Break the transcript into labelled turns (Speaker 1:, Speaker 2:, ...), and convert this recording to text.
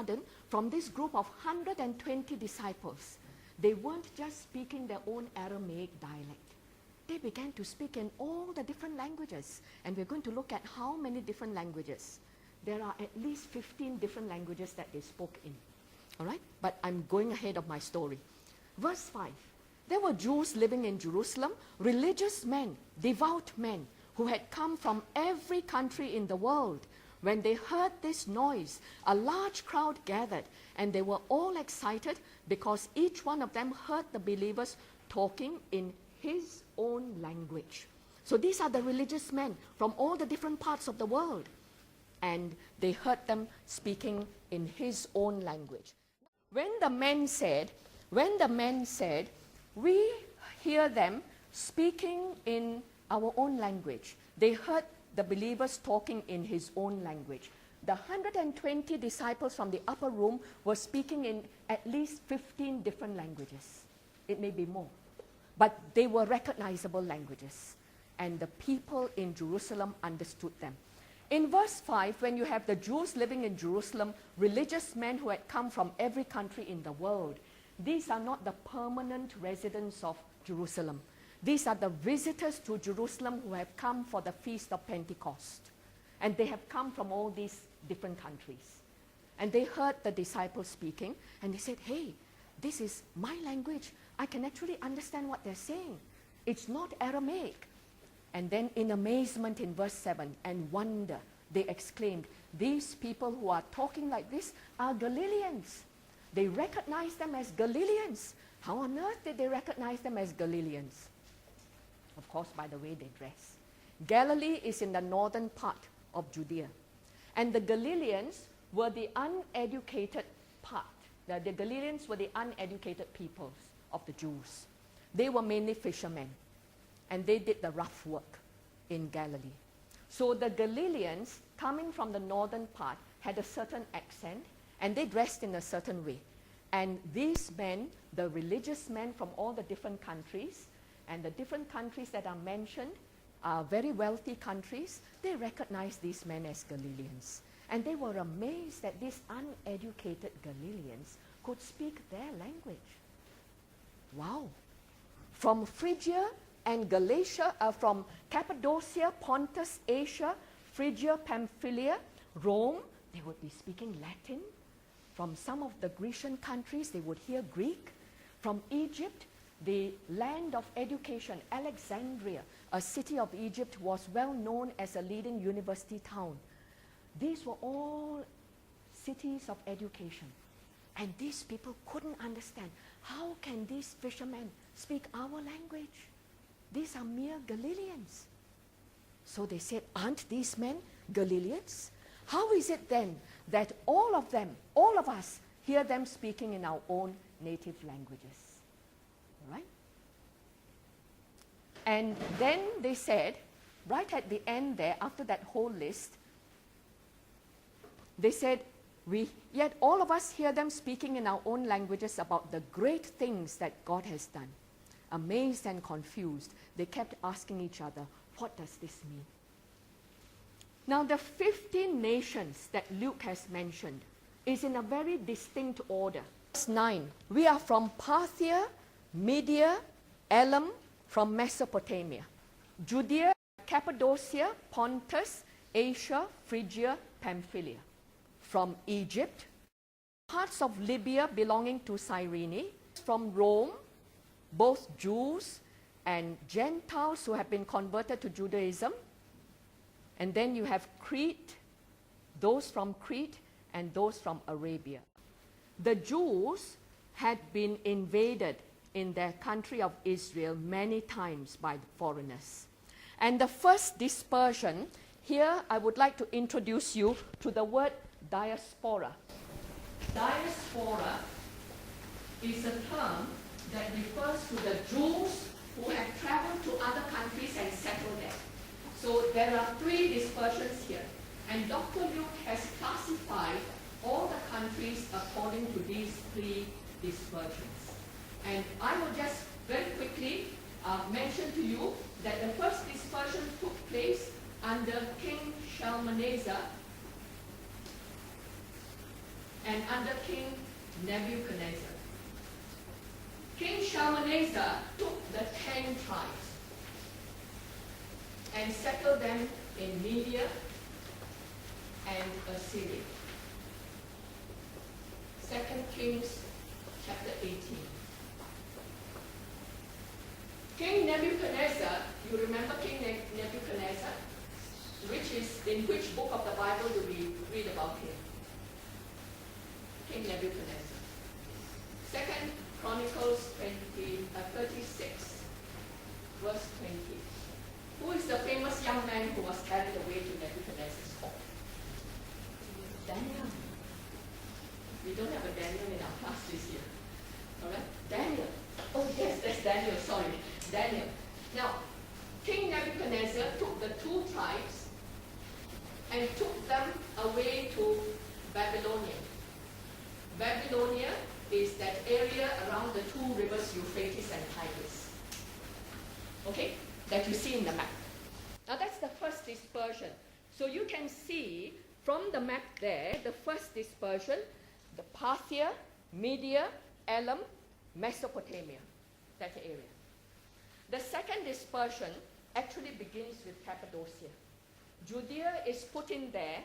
Speaker 1: sudden, from this group of 120 disciples, they weren't just speaking their own Aramaic dialect. They began to speak in all the different languages. And we're going to look at how many different languages. There are at least 15 different languages that they spoke in. All right? But I'm going ahead of my story. Verse 5. There were Jews living in Jerusalem, religious men, devout men, who had come from every country in the world. When they heard this noise, a large crowd gathered, and they were all excited because each one of them heard the believers talking in his own language. So these are the religious men from all the different parts of the world. And they heard them speaking in his own language. When the men said, we hear them speaking in our own language, they heard the believers talking in his own language. The 120 disciples from the upper room were speaking in at least 15 different languages. It may be more. But they were recognizable languages. And the people in Jerusalem understood them. In verse 5, when you have the Jews living in Jerusalem, religious men who had come from every country in the world, these are not the permanent residents of Jerusalem. These are the visitors to Jerusalem who have come for the Feast of Pentecost. And they have come from all these different countries. And they heard the disciples speaking, and they said, hey, this is my language. I can actually understand what they're saying. It's not Aramaic. And then in amazement in verse 7, and wonder, they exclaimed, these people who are talking like this are Galileans. They recognized them as Galileans. How on earth did they recognize them as Galileans? Of course, by the way they dress. Galilee is in the northern part of Judea. And the Galileans were the uneducated part. The Galileans were the uneducated peoples of the Jews. They were mainly fishermen. And they did the rough work in Galilee. So the Galileans, coming from the northern part, had a certain accent, and they dressed in a certain way. And these men, the religious men from all the different countries, and the different countries that are mentioned are very wealthy countries, they recognized these men as Galileans. And they were amazed that these uneducated Galileans could speak their language. Wow. From Phrygia and Galatia, from Cappadocia, Pontus, Asia, Phrygia, Pamphylia, Rome, they would be speaking Latin. From some of the Grecian countries, they would hear Greek. From Egypt, the land of education, Alexandria, a city of Egypt, was well known as a leading university town. These were all cities of education. And these people couldn't understand, how can these fishermen speak our language? These are mere Galileans. So they said, aren't these men Galileans? How is it then that all of them, all of us, hear them speaking in our own native languages? All right? And then they said, right at the end there, after that whole list, they said, yet all of us hear them speaking in our own languages about the great things that God has done. Amazed and confused, they kept asking each other, what does this mean? Now the 15 nations that Luke has mentioned is in a very distinct order. Verse 9, we are from Parthia, Media, Elam, from Mesopotamia, Judea, Cappadocia, Pontus, Asia, Phrygia, Pamphylia. From Egypt, parts of Libya belonging to Cyrene, from Rome, both Jews and Gentiles who have been converted to Judaism. And then you have Crete, those from Crete and those from Arabia. The Jews had been invaded in their country of Israel many times by the foreigners. And the first dispersion, here I would like to introduce you to the word diaspora. Diaspora is a term that refers to the Jews who have traveled to other countries and settled there. So there are 3 dispersions here. And Dr. Luke has classified all the countries according to these 3 dispersions. And I will just very quickly mention to you that the first dispersion took place under King Shalmaneser. and under King Nebuchadnezzar. King Shalmaneser took the 10 tribes and settled them in Media and Assyria. 2 Kings chapter 18. King Nebuchadnezzar, you remember King Nebuchadnezzar? In which book of the Bible do we read about him? King Nebuchadnezzar. 2 Chronicles 36, verse 20. Who is the famous young man who was carried away to Nebuchadnezzar's court? Daniel. We don't have a Daniel in our class this year. All right? Daniel. Oh, yes, that's Daniel. Sorry. Daniel. Now, King Nebuchadnezzar took the 2 tribes and took them away to Babylonia. Babylonia is that area around the 2 rivers, Euphrates and Tigris. Okay? That you see in the map. Now that's the first dispersion. So you can see from the map there, the first dispersion, the Parthia, Media, Elam, Mesopotamia, that area. The second dispersion actually begins with Cappadocia. Judea is put in there